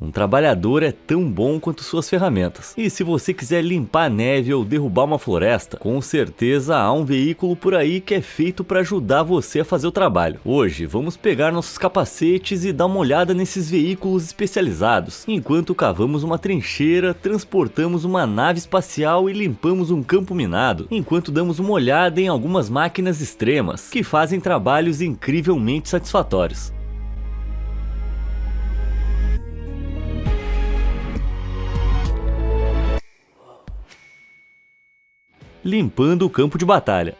Um trabalhador é tão bom quanto suas ferramentas. E se você quiser limpar a neve ou derrubar uma floresta, com certeza há um veículo por aí que é feito para ajudar você a fazer o trabalho. Hoje, vamos pegar nossos capacetes e dar uma olhada nesses veículos especializados, enquanto cavamos uma trincheira, transportamos uma nave espacial e limpamos um campo minado, enquanto damos uma olhada em algumas máquinas extremas, que fazem trabalhos incrivelmente satisfatórios. Limpando o campo de batalha.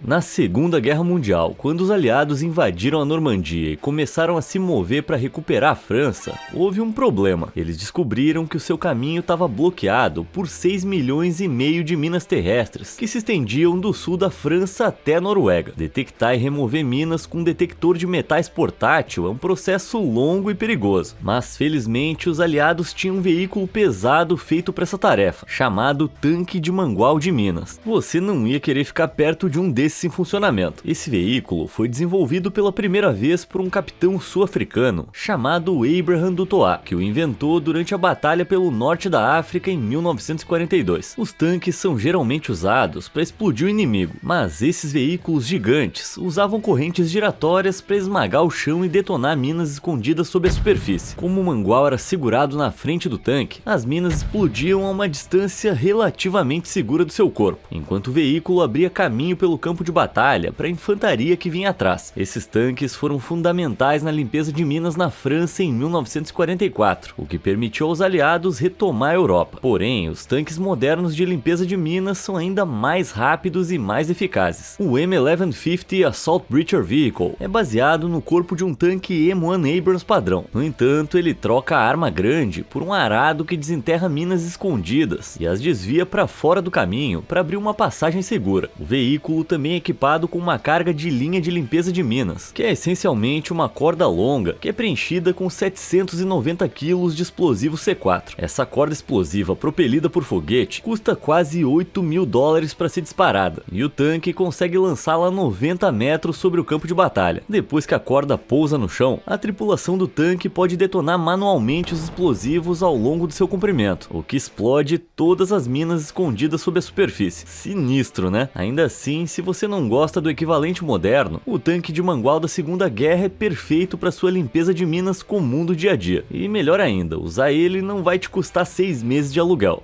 Na Segunda Guerra Mundial, quando os aliados invadiram a Normandia e começaram a se mover para recuperar a França, houve um problema. Eles descobriram que o seu caminho estava bloqueado por 6,5 milhões de minas terrestres, que se estendiam do sul da França até a Noruega. Detectar e remover minas com um detector de metais portátil é um processo longo e perigoso, mas felizmente os aliados tinham um veículo pesado feito para essa tarefa, chamado Tanque de Mangual de Minas. Você não ia querer ficar perto de um desses em funcionamento. Esse veículo foi desenvolvido pela primeira vez por um capitão sul-africano chamado Abraham Dutoit, que o inventou durante a batalha pelo norte da África em 1942. Os tanques são geralmente usados para explodir o inimigo, mas esses veículos gigantes usavam correntes giratórias para esmagar o chão e detonar minas escondidas sob a superfície. Como o mangual era segurado na frente do tanque, as minas explodiam a uma distância relativamente segura do seu corpo, enquanto o veículo abria caminho pelo campo de batalha para a infantaria que vinha atrás. Esses tanques foram fundamentais na limpeza de minas na França em 1944, o que permitiu aos aliados retomar a Europa. Porém, os tanques modernos de limpeza de minas são ainda mais rápidos e mais eficazes. O M1150 Assault Breacher Vehicle é baseado no corpo de um tanque M1 Abrams padrão. No entanto, ele troca a arma grande por um arado que desenterra minas escondidas e as desvia para fora do caminho para abrir uma passagem segura. O veículo também é equipado com uma carga de linha de limpeza de minas, que é essencialmente uma corda longa que é preenchida com 790 kg de explosivo C4. Essa corda explosiva propelida por foguete custa quase $8.000 para ser disparada, e o tanque consegue lançá-la a 90 metros sobre o campo de batalha. Depois que a corda pousa no chão, a tripulação do tanque pode detonar manualmente os explosivos ao longo do seu comprimento, o que explode todas as minas escondidas sob a superfície. Sinistro, né? Ainda assim, se você não gosta do equivalente moderno, o tanque de mangual da Segunda Guerra é perfeito para sua limpeza de minas comum do dia a dia. E melhor ainda, usar ele não vai te custar 6 meses de aluguel.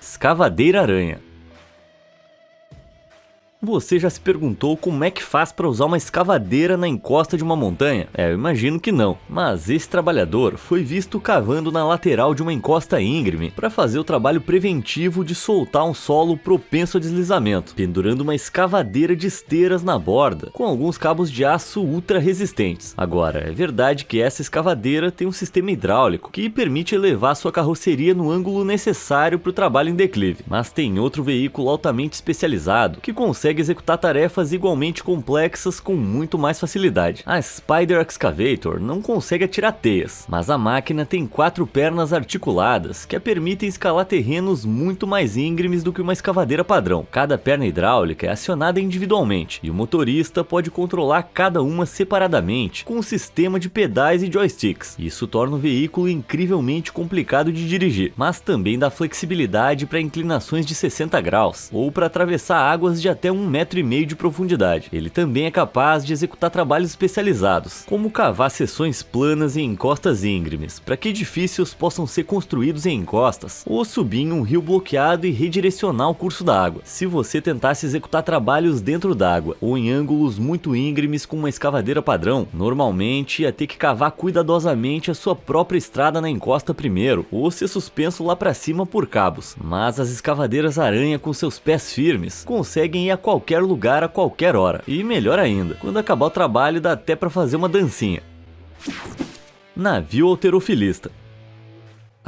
Escavadeira aranha. Você já se perguntou como é que faz para usar uma escavadeira na encosta de uma montanha? Eu imagino que não, mas esse trabalhador foi visto cavando na lateral de uma encosta íngreme para fazer o trabalho preventivo de soltar um solo propenso a deslizamento, pendurando uma escavadeira de esteiras na borda, com alguns cabos de aço ultra resistentes. Agora, é verdade que essa escavadeira tem um sistema hidráulico que permite elevar sua carroceria no ângulo necessário para o trabalho em declive, mas tem outro veículo altamente especializado que consegue executar tarefas igualmente complexas com muito mais facilidade. A Spider Excavator não consegue atirar teias, mas a máquina tem 4 pernas articuladas que a permitem escalar terrenos muito mais íngremes do que uma escavadeira padrão. Cada perna hidráulica é acionada individualmente e o motorista pode controlar cada uma separadamente com um sistema de pedais e joysticks. Isso torna o veículo incrivelmente complicado de dirigir, mas também dá flexibilidade para inclinações de 60 graus ou para atravessar águas de até 1,5 metro de profundidade. Ele também é capaz de executar trabalhos especializados, como cavar seções planas em encostas íngremes, para que edifícios possam ser construídos em encostas, ou subir em um rio bloqueado e redirecionar o curso da água. Se você tentasse executar trabalhos dentro d'água, ou em ângulos muito íngremes com uma escavadeira padrão, normalmente ia ter que cavar cuidadosamente a sua própria estrada na encosta primeiro, ou ser suspenso lá para cima por cabos. Mas as escavadeiras aranha com seus pés firmes conseguem ir a qualquer lugar a qualquer hora. E melhor ainda, quando acabar o trabalho dá até para fazer uma dancinha. Navio halterofilista.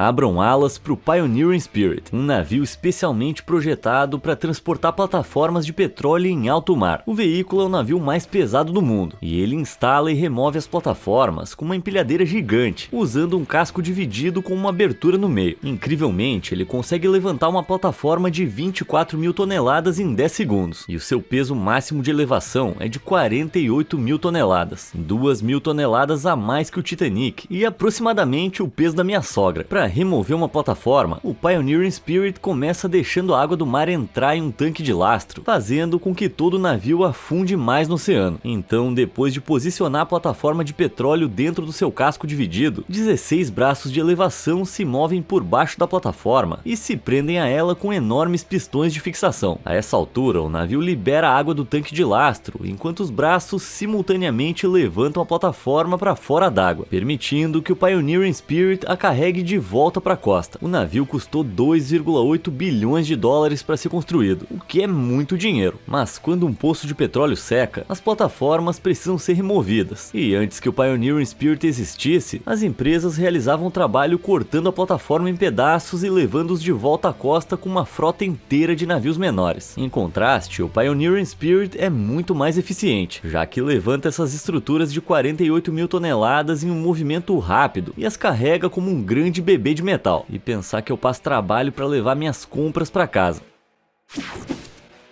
Abram alas para o Pioneering Spirit, um navio especialmente projetado para transportar plataformas de petróleo em alto mar. O veículo é o navio mais pesado do mundo, e ele instala e remove as plataformas com uma empilhadeira gigante, usando um casco dividido com uma abertura no meio. Incrivelmente, ele consegue levantar uma plataforma de 24 mil toneladas em 10 segundos, e o seu peso máximo de elevação é de 48 mil toneladas, 2 mil toneladas a mais que o Titanic, e aproximadamente o peso da minha sogra. Para remover uma plataforma, o Pioneering Spirit começa deixando a água do mar entrar em um tanque de lastro, fazendo com que todo o navio afunde mais no oceano. Então, depois de posicionar a plataforma de petróleo dentro do seu casco dividido, 16 braços de elevação se movem por baixo da plataforma e se prendem a ela com enormes pistões de fixação. A essa altura, o navio libera a água do tanque de lastro, enquanto os braços simultaneamente levantam a plataforma para fora d'água, permitindo que o Pioneering Spirit a carregue de volta para a costa. O navio custou 2,8 bilhões de dólares para ser construído, o que é muito dinheiro. Mas quando um poço de petróleo seca, as plataformas precisam ser removidas. E antes que o Pioneering Spirit existisse, as empresas realizavam o trabalho cortando a plataforma em pedaços e levando-os de volta à costa com uma frota inteira de navios menores. Em contraste, o Pioneering Spirit é muito mais eficiente, já que levanta essas estruturas de 48 mil toneladas em um movimento rápido e as carrega como um grande bebê de metal. E pensar que eu passo trabalho para levar minhas compras para casa.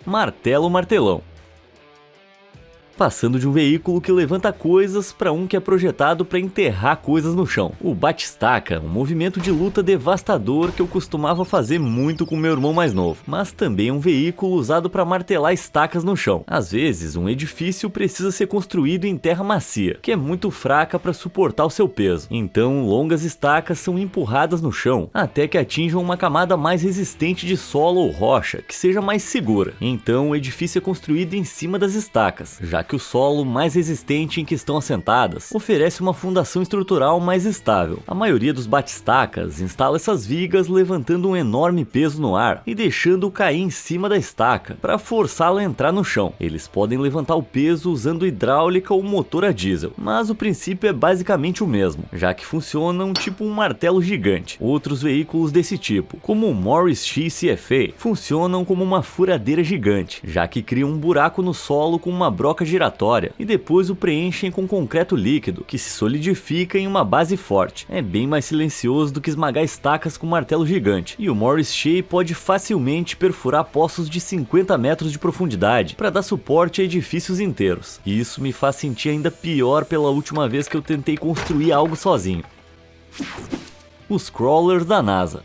Martelo Martelão. Passando de um veículo que levanta coisas para um que é projetado para enterrar coisas no chão. O bate-estaca, um movimento de luta devastador que eu costumava fazer muito com meu irmão mais novo, mas também é um veículo usado para martelar estacas no chão. Às vezes, um edifício precisa ser construído em terra macia, que é muito fraca para suportar o seu peso. Então, longas estacas são empurradas no chão até que atinjam uma camada mais resistente de solo ou rocha, que seja mais segura. Então, o edifício é construído em cima das estacas, já que o solo mais resistente em que estão assentadas oferece uma fundação estrutural mais estável. A maioria dos bate-estacas instala essas vigas levantando um enorme peso no ar e deixando-o cair em cima da estaca para forçá-la a entrar no chão. Eles podem levantar o peso usando hidráulica ou motor a diesel, mas o princípio é basicamente o mesmo, já que funcionam tipo um martelo gigante. Outros veículos desse tipo, como o Morris X CFA, funcionam como uma furadeira gigante, já que criam um buraco no solo com uma broca giratória e depois o preenchem com concreto líquido, que se solidifica em uma base forte. É bem mais silencioso do que esmagar estacas com um martelo gigante, e o Morris Shea pode facilmente perfurar poços de 50 metros de profundidade para dar suporte a edifícios inteiros. E isso me faz sentir ainda pior pela última vez que eu tentei construir algo sozinho. Os crawlers da NASA.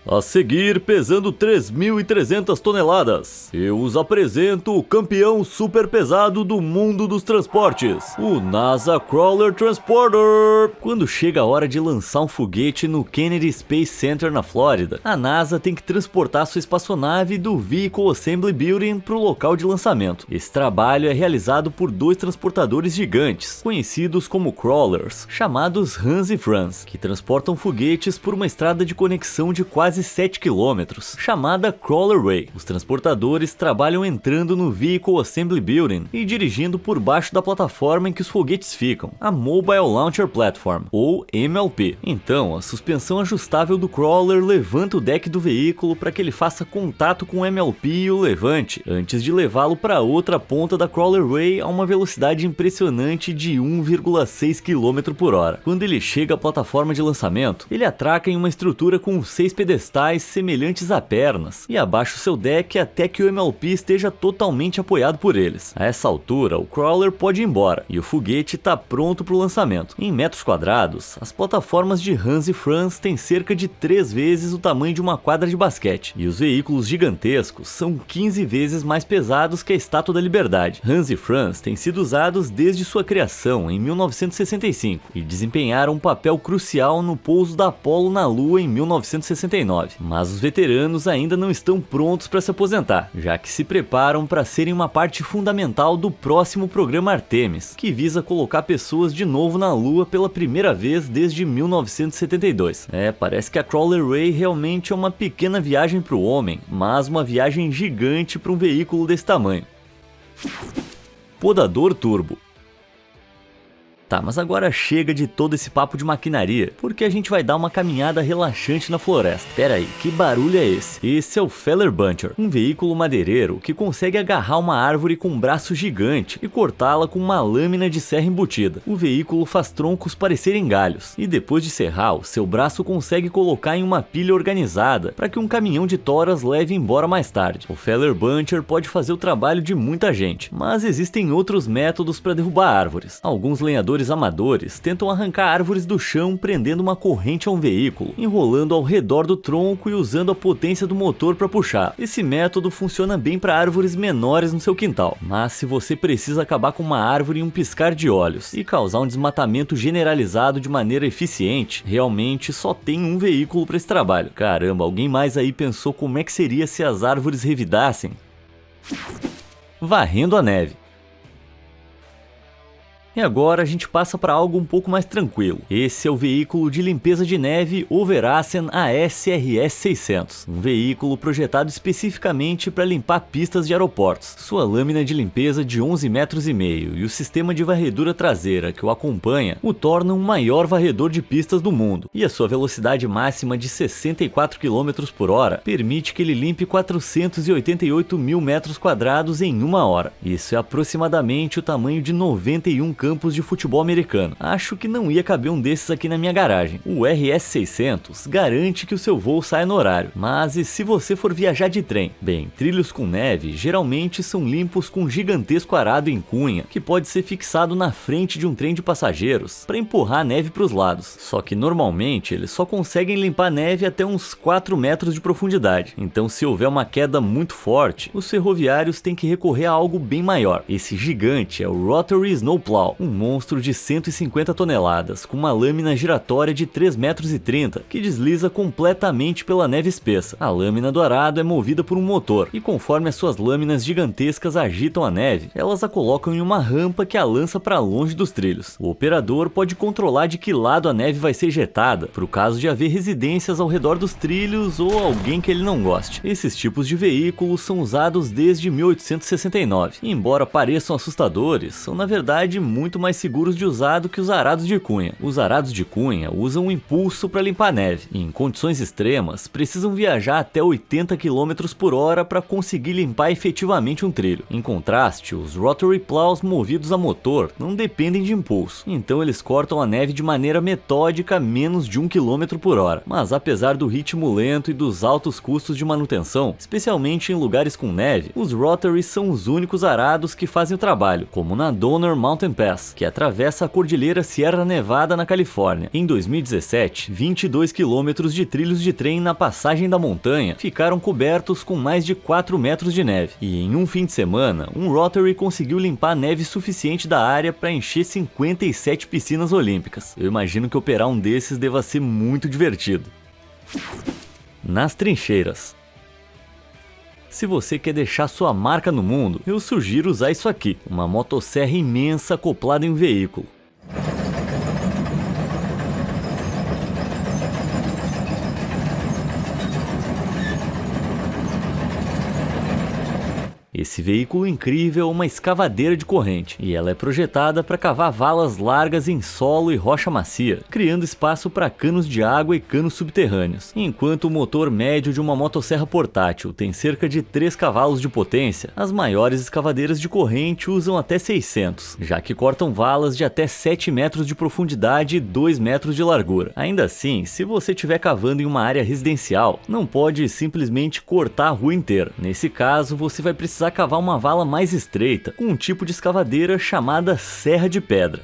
A seguir, pesando 3.300 toneladas, eu os apresento o campeão super pesado do mundo dos transportes, o NASA Crawler Transporter. Quando chega a hora de lançar um foguete no Kennedy Space Center na Flórida, a NASA tem que transportar sua espaçonave do Vehicle Assembly Building para o local de lançamento. Esse trabalho é realizado por dois transportadores gigantes, conhecidos como crawlers, chamados Hans e Franz, que transportam foguetes por uma estrada de conexão de quase 7 km, chamada Crawler Way. Os transportadores trabalham entrando no Vehicle Assembly Building e dirigindo por baixo da plataforma em que os foguetes ficam, a Mobile Launcher Platform, ou MLP. Então, a suspensão ajustável do crawler levanta o deck do veículo para que ele faça contato com o MLP e o levante, antes de levá-lo para outra ponta da Crawler Way a uma velocidade impressionante de 1,6 km por hora. Quando ele chega à plataforma de lançamento, ele atraca em uma estrutura com 6 pedestais semelhantes a pernas e abaixa o seu deck até que o MLP esteja totalmente apoiado por eles. A essa altura, o crawler pode ir embora e o foguete está pronto para o lançamento. Em metros quadrados, as plataformas de Hans e Franz têm cerca de 3 vezes o tamanho de uma quadra de basquete, e os veículos gigantescos são 15 vezes mais pesados que a Estátua da Liberdade. Hans e Franz têm sido usados desde sua criação em 1965 e desempenharam um papel crucial no pouso da Apollo na Lua em 1969. Mas os veteranos ainda não estão prontos para se aposentar, já que se preparam para serem uma parte fundamental do próximo programa Artemis, que visa colocar pessoas de novo na Lua pela primeira vez desde 1972. Parece que a Crawler Way realmente é uma pequena viagem para o homem, mas uma viagem gigante para um veículo desse tamanho. Podador Turbo. Tá, mas agora chega de todo esse papo de maquinaria, porque a gente vai dar uma caminhada relaxante na floresta. Pera aí, que barulho é esse? Esse é o Feller Buncher, um veículo madeireiro que consegue agarrar uma árvore com um braço gigante e cortá-la com uma lâmina de serra embutida. O veículo faz troncos parecerem galhos, e depois de serrar, o seu braço consegue colocar em uma pilha organizada para que um caminhão de toras leve embora mais tarde. O Feller Buncher pode fazer o trabalho de muita gente, mas existem outros métodos para derrubar árvores. Alguns lenhadores amadores tentam arrancar árvores do chão prendendo uma corrente a um veículo, enrolando ao redor do tronco e usando a potência do motor para puxar. Esse método funciona bem para árvores menores no seu quintal, mas se você precisa acabar com uma árvore em um piscar de olhos e causar um desmatamento generalizado de maneira eficiente, realmente só tem um veículo para esse trabalho. Caramba, alguém mais aí pensou como é que seria se as árvores revidassem? Varrendo a neve. E agora a gente passa para algo um pouco mais tranquilo. Esse é o veículo de limpeza de neve Overassen ASRS 600, um veículo projetado especificamente para limpar pistas de aeroportos. Sua lâmina de limpeza de 11,5 metros e o sistema de varredura traseira que o acompanha o tornam o maior varredor de pistas do mundo. E a sua velocidade máxima de 64 km por hora permite que ele limpe 488 mil metros quadrados em uma hora. Isso é aproximadamente o tamanho de 91 campos de futebol americano. Acho que não ia caber um desses aqui na minha garagem. O RS600 garante que o seu voo saia no horário, mas e se você for viajar de trem? Bem, trilhos com neve geralmente são limpos com um gigantesco arado em cunha, que pode ser fixado na frente de um trem de passageiros para empurrar a neve para os lados. Só que normalmente eles só conseguem limpar a neve até uns 4 metros de profundidade. Então, se houver uma queda muito forte, os ferroviários têm que recorrer a algo bem maior. Esse gigante é o Rotary Snowplow, um monstro de 150 toneladas, com uma lâmina giratória de 3,30 metros, que desliza completamente pela neve espessa. A lâmina do arado é movida por um motor, e conforme as suas lâminas gigantescas agitam a neve, elas a colocam em uma rampa que a lança para longe dos trilhos. O operador pode controlar de que lado a neve vai ser ejetada, para o caso de haver residências ao redor dos trilhos ou alguém que ele não goste. Esses tipos de veículos são usados desde 1869, e embora pareçam assustadores, são na verdade muito mais seguros de usar do que os arados de cunha. Os arados de cunha usam um impulso para limpar a neve e, em condições extremas, precisam viajar até 80 km por hora para conseguir limpar efetivamente um trilho. Em contraste, os Rotary Plows movidos a motor não dependem de impulso, então eles cortam a neve de maneira metódica a menos de 1 km por hora. Mas apesar do ritmo lento e dos altos custos de manutenção, especialmente em lugares com neve, os Rotaries são os únicos arados que fazem o trabalho, como na Donner Mountain Pass, que atravessa a cordilheira Sierra Nevada na Califórnia. Em 2017, 22 quilômetros de trilhos de trem na passagem da montanha ficaram cobertos com mais de 4 metros de neve. E em um fim de semana, um Rotary conseguiu limpar neve suficiente da área para encher 57 piscinas olímpicas. Eu imagino que operar um desses deva ser muito divertido. Nas trincheiras. Se você quer deixar sua marca no mundo, eu sugiro usar isso aqui, uma motosserra imensa acoplada em um veículo. Esse veículo incrível é uma escavadeira de corrente, e ela é projetada para cavar valas largas em solo e rocha macia, criando espaço para canos de água e canos subterrâneos. Enquanto o motor médio de uma motosserra portátil tem cerca de 3 cavalos de potência, as maiores escavadeiras de corrente usam até 600, já que cortam valas de até 7 metros de profundidade e 2 metros de largura. Ainda assim, se você estiver cavando em uma área residencial, não pode simplesmente cortar a rua inteira. Nesse caso, você vai precisar cavar uma vala mais estreita, com um tipo de escavadeira chamada serra de pedra.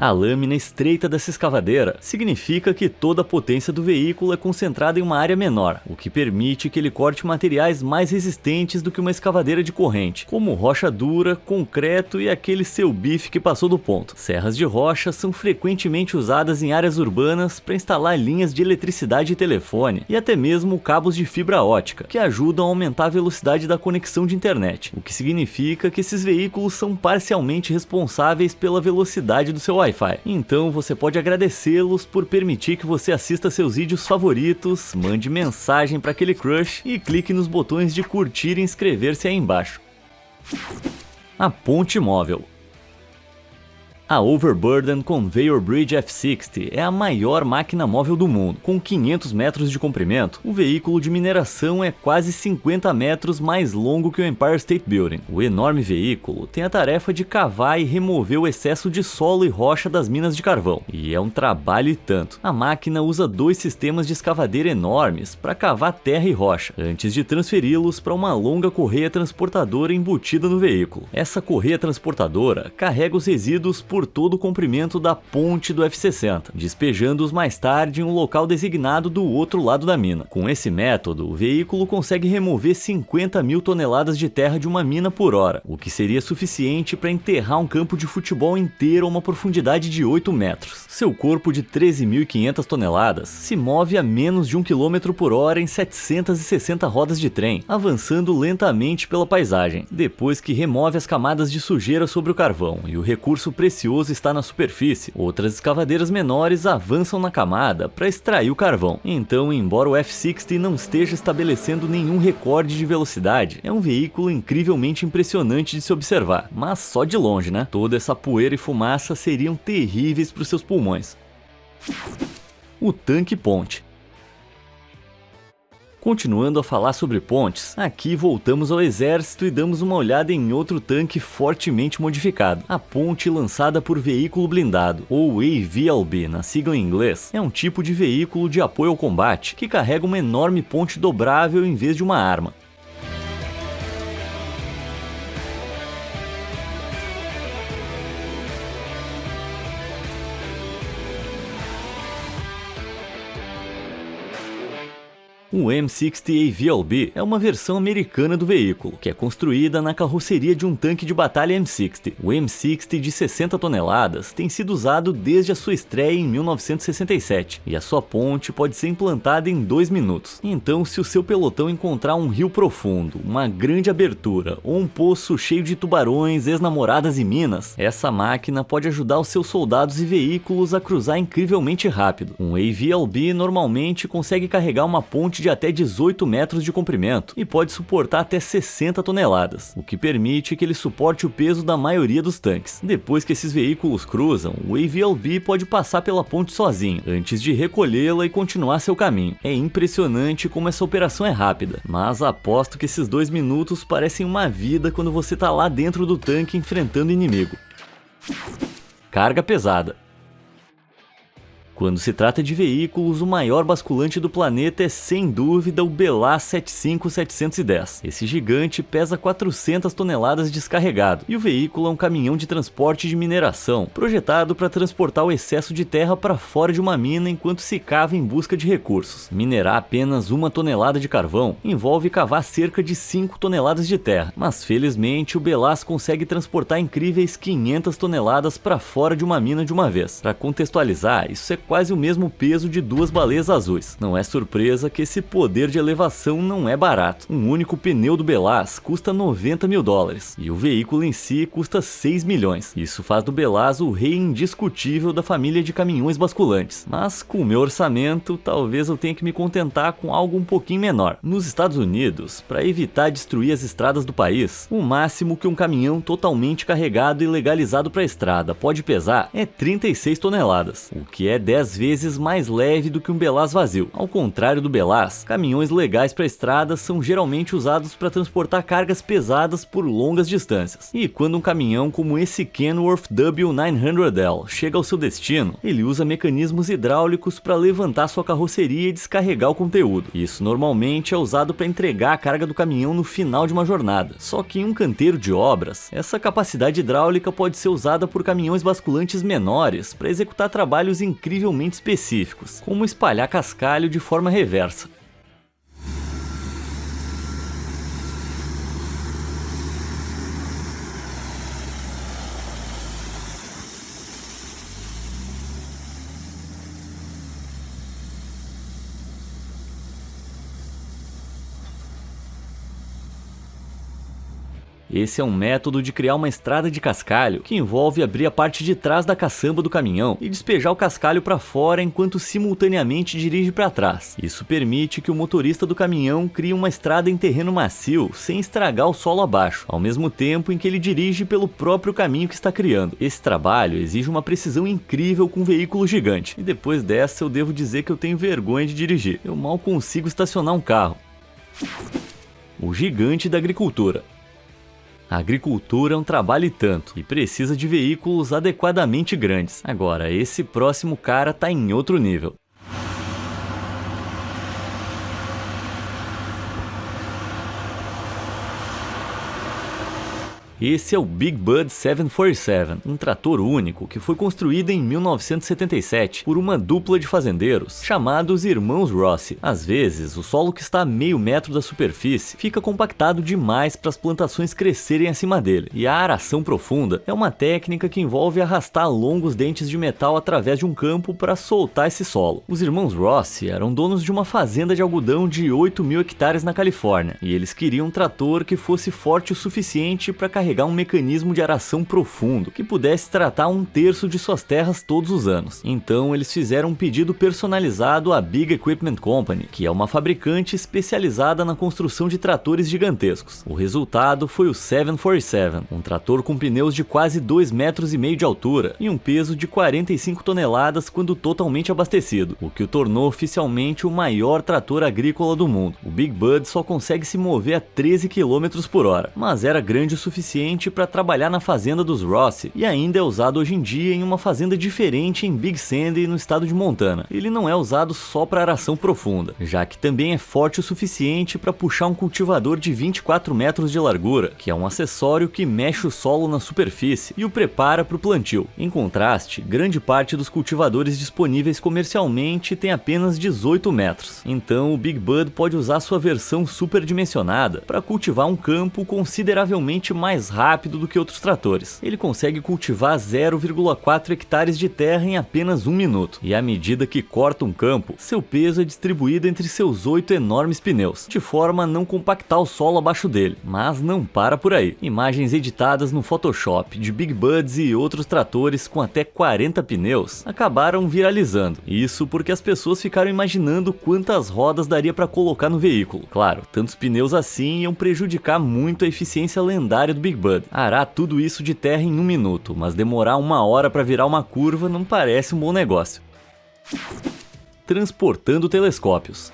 A lâmina estreita dessa escavadeira significa que toda a potência do veículo é concentrada em uma área menor, o que permite que ele corte materiais mais resistentes do que uma escavadeira de corrente, como rocha dura, concreto e aquele seu bife que passou do ponto. Serras de rocha são frequentemente usadas em áreas urbanas para instalar linhas de eletricidade e telefone, e até mesmo cabos de fibra ótica, que ajudam a aumentar a velocidade da conexão de internet, o que significa que esses veículos são parcialmente responsáveis pela velocidade do seu Wi-Fi. Então você pode agradecê-los por permitir que você assista seus vídeos favoritos, mande mensagem para aquele crush e clique nos botões de curtir e inscrever-se aí embaixo. A ponte móvel. A Overburden Conveyor Bridge F60 é a maior máquina móvel do mundo. Com 500 metros de comprimento, o veículo de mineração é quase 50 metros mais longo que o Empire State Building. O enorme veículo tem a tarefa de cavar e remover o excesso de solo e rocha das minas de carvão. E é um trabalho e tanto. A máquina usa 2 sistemas de escavadeira enormes para cavar terra e rocha, antes de transferi-los para uma longa correia transportadora embutida no veículo. Essa correia transportadora carrega os resíduos por todo o comprimento da ponte do F60, despejando-os mais tarde em um local designado do outro lado da mina. Com esse método, o veículo consegue remover 50 mil toneladas de terra de uma mina por hora, o que seria suficiente para enterrar um campo de futebol inteiro a uma profundidade de 8 metros. Seu corpo de 13.500 toneladas se move a menos de 1 km por hora em 760 rodas de trem, avançando lentamente pela paisagem, depois que remove as camadas de sujeira sobre o carvão e o recurso precioso está na superfície. Outras escavadeiras menores avançam na camada para extrair o carvão. Então, embora o F60 não esteja estabelecendo nenhum recorde de velocidade, é um veículo incrivelmente impressionante de se observar, mas só de longe, né? Toda essa poeira e fumaça seriam terríveis para os seus pulmões. O tanque ponte. Continuando a falar sobre pontes, aqui voltamos ao exército e damos uma olhada em outro tanque fortemente modificado. A ponte lançada por veículo blindado, ou AVLB na sigla em inglês, é um tipo de veículo de apoio ao combate que carrega uma enorme ponte dobrável em vez de uma arma. O M60 AVLB é uma versão americana do veículo, que é construída na carroceria de um tanque de batalha M60. O M60 de 60 toneladas tem sido usado desde a sua estreia em 1967, e a sua ponte pode ser implantada em 2 minutos. Então, se o seu pelotão encontrar um rio profundo, uma grande abertura ou um poço cheio de tubarões, ex-namoradas e minas, essa máquina pode ajudar os seus soldados e veículos a cruzar incrivelmente rápido. Um AVLB normalmente consegue carregar uma ponte de até 18 metros de comprimento e pode suportar até 60 toneladas, o que permite que ele suporte o peso da maioria dos tanques. Depois que esses veículos cruzam, o AVLB pode passar pela ponte sozinho, antes de recolhê-la e continuar seu caminho. É impressionante como essa operação é rápida, mas aposto que esses 2 minutos parecem uma vida quando você tá lá dentro do tanque enfrentando o inimigo. Carga pesada. Quando se trata de veículos, o maior basculante do planeta é sem dúvida o BelAZ 75710. Esse gigante pesa 400 toneladas descarregado, e o veículo é um caminhão de transporte de mineração, projetado para transportar o excesso de terra para fora de uma mina enquanto se cava em busca de recursos. Minerar apenas 1 tonelada de carvão envolve cavar cerca de 5 toneladas de terra, mas felizmente o BelAZ consegue transportar incríveis 500 toneladas para fora de uma mina de uma vez. Para contextualizar, isso é quase o mesmo peso de 2 baleias azuis. Não é surpresa que esse poder de elevação não é barato. Um único pneu do BelAZ custa 90 mil dólares, e o veículo em si custa 6 milhões. Isso faz do BelAZ o rei indiscutível da família de caminhões basculantes. Mas com o meu orçamento, talvez eu tenha que me contentar com algo um pouquinho menor. Nos Estados Unidos, para evitar destruir as estradas do país, o máximo que um caminhão totalmente carregado e legalizado para a estrada pode pesar é 36 toneladas, o que é 10 vezes mais leve do que um BelAZ vazio. Ao contrário do BelAZ, caminhões legais para a estrada são geralmente usados para transportar cargas pesadas por longas distâncias. E quando um caminhão como esse Kenworth W900L chega ao seu destino, ele usa mecanismos hidráulicos para levantar sua carroceria e descarregar o conteúdo. Isso normalmente é usado para entregar a carga do caminhão no final de uma jornada. Só que em um canteiro de obras, essa capacidade hidráulica pode ser usada por caminhões basculantes menores para executar trabalhos incrivelmente específicos, como espalhar cascalho de forma reversa. Esse é um método de criar uma estrada de cascalho que envolve abrir a parte de trás da caçamba do caminhão e despejar o cascalho para fora enquanto simultaneamente dirige para trás. Isso permite que o motorista do caminhão crie uma estrada em terreno macio sem estragar o solo abaixo, ao mesmo tempo em que ele dirige pelo próprio caminho que está criando. Esse trabalho exige uma precisão incrível com um veículo gigante, e depois dessa eu devo dizer que eu tenho vergonha de dirigir. Eu mal consigo estacionar um carro. O gigante da agricultura. A agricultura é um trabalho e tanto, e precisa de veículos adequadamente grandes. Agora, esse próximo cara tá em outro nível. Esse é o Big Bud 747, um trator único que foi construído em 1977 por uma dupla de fazendeiros chamados Irmãos Rossi. Às vezes, o solo que está a meio metro da superfície fica compactado demais para as plantações crescerem acima dele, e a aração profunda é uma técnica que envolve arrastar longos dentes de metal através de um campo para soltar esse solo. Os Irmãos Rossi eram donos de uma fazenda de algodão de 8.000 hectares na Califórnia, e eles queriam um trator que fosse forte o suficiente para carregar um mecanismo de aração profundo que pudesse tratar 1/3 de suas terras todos os anos. Então eles fizeram um pedido personalizado à Big Equipment Company, que é uma fabricante especializada na construção de tratores gigantescos. O resultado foi o 747, um trator com pneus de quase 2,5 metros de altura e um peso de 45 toneladas quando totalmente abastecido, o que o tornou oficialmente o maior trator agrícola do mundo. O Big Bud só consegue se mover a 13 km por hora, mas era grande o suficiente para trabalhar na fazenda dos Rossi e ainda é usado hoje em dia em uma fazenda diferente em Big Sandy, no estado de Montana. Ele não é usado só para aração profunda, já que também é forte o suficiente para puxar um cultivador de 24 metros de largura, que é um acessório que mexe o solo na superfície e o prepara para o plantio. Em contraste, grande parte dos cultivadores disponíveis comercialmente tem apenas 18 metros. Então o Big Bud pode usar sua versão superdimensionada para cultivar um campo consideravelmente mais rápido do que outros tratores. Ele consegue cultivar 0,4 hectares de terra em apenas 1 minuto, e à medida que corta um campo, seu peso é distribuído entre seus 8 enormes pneus, de forma a não compactar o solo abaixo dele. Mas não para por aí. Imagens editadas no Photoshop de Big Buds e outros tratores com até 40 pneus acabaram viralizando. Isso porque as pessoas ficaram imaginando quantas rodas daria para colocar no veículo. Claro, tantos pneus assim iam prejudicar muito a eficiência lendária do Big Bud. Arar tudo isso de terra em 1 minuto, mas demorar 1 hora para virar uma curva não parece um bom negócio. Transportando telescópios.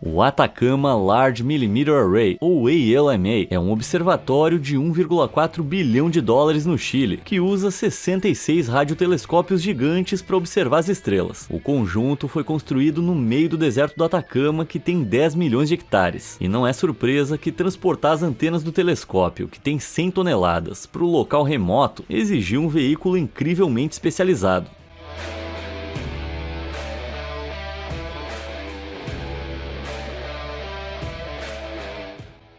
O Atacama Large Millimeter Array, ou ALMA, é um observatório de 1,4 bilhão de dólares no Chile, que usa 66 radiotelescópios gigantes para observar as estrelas. O conjunto foi construído no meio do deserto do Atacama, que tem 10 milhões de hectares. E não é surpresa que transportar as antenas do telescópio, que tem 100 toneladas, para o local remoto, exigiu um veículo incrivelmente especializado.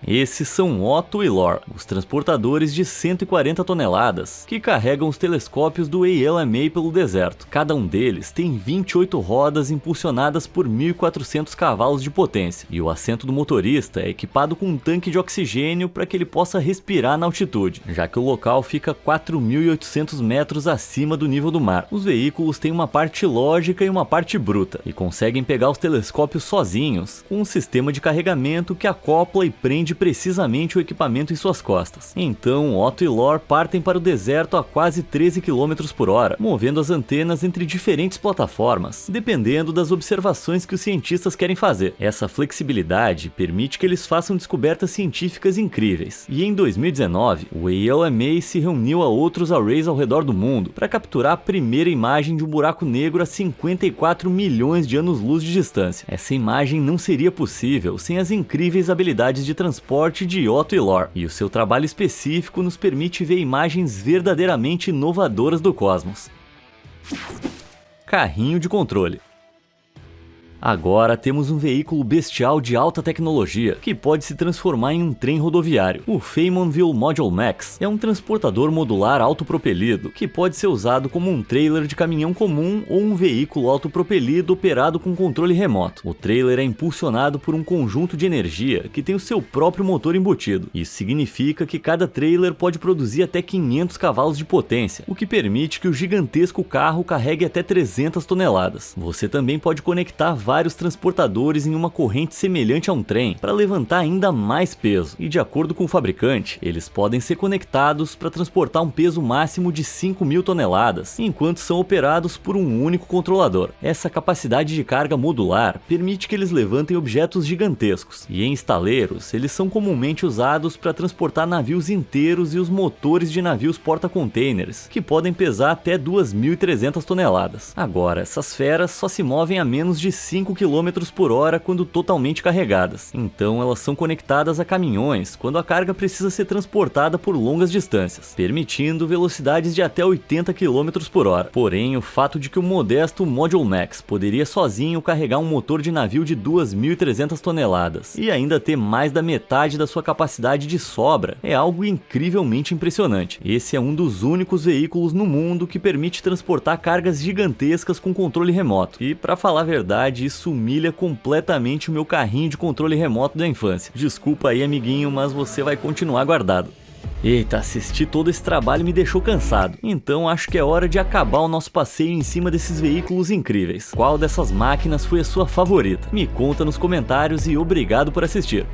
Esses são Otto e Lore, os transportadores de 140 toneladas, que carregam os telescópios do ALMA pelo deserto. Cada um deles tem 28 rodas impulsionadas por 1.400 cavalos de potência, e o assento do motorista é equipado com um tanque de oxigênio para que ele possa respirar na altitude, já que o local fica 4.800 metros acima do nível do mar. Os veículos têm uma parte lógica e uma parte bruta, e conseguem pegar os telescópios sozinhos, com um sistema de carregamento que acopla e prende precisamente o equipamento em suas costas. Então, Otto e Lore partem para o deserto a quase 13 km por hora, movendo as antenas entre diferentes plataformas, dependendo das observações que os cientistas querem fazer. Essa flexibilidade permite que eles façam descobertas científicas incríveis. E em 2019, o ALMA se reuniu a outros arrays ao redor do mundo para capturar a primeira imagem de um buraco negro a 54 milhões de anos-luz de distância. Essa imagem não seria possível sem as incríveis habilidades de transporte de Otto e Lore, e o seu trabalho específico nos permite ver imagens verdadeiramente inovadoras do cosmos. Carrinho de controle. Agora temos um veículo bestial de alta tecnologia que pode se transformar em um trem rodoviário. O Faymonville Module Max é um transportador modular autopropelido que pode ser usado como um trailer de caminhão comum ou um veículo autopropelido operado com controle remoto. O trailer é impulsionado por um conjunto de energia que tem o seu próprio motor embutido. Isso significa que cada trailer pode produzir até 500 cavalos de potência, o que permite que o gigantesco carro carregue até 300 toneladas. Você também pode conectar vários transportadores em uma corrente semelhante a um trem para levantar ainda mais peso, e de acordo com o fabricante, eles podem ser conectados para transportar um peso máximo de 5.000 toneladas, enquanto são operados por um único controlador. Essa capacidade de carga modular permite que eles levantem objetos gigantescos, e em estaleiros eles são comumente usados para transportar navios inteiros e os motores de navios porta-containers, que podem pesar até 2.300 toneladas. Agora, essas feras só se movem a menos de 5 km por hora quando totalmente carregadas, então elas são conectadas a caminhões quando a carga precisa ser transportada por longas distâncias, permitindo velocidades de até 80 km por hora. Porém, o fato de que o modesto Module Max poderia sozinho carregar um motor de navio de 2.300 toneladas e ainda ter mais da metade da sua capacidade de sobra é algo incrivelmente impressionante. Esse é um dos únicos veículos no mundo que permite transportar cargas gigantescas com controle remoto. E para falar a verdade, isso humilha completamente o meu carrinho de controle remoto da infância. Desculpa aí, amiguinho, mas você vai continuar guardado. Eita, assistir todo esse trabalho me deixou cansado, então acho que é hora de acabar o nosso passeio em cima desses veículos incríveis. Qual dessas máquinas foi a sua favorita? Me conta nos comentários e obrigado por assistir.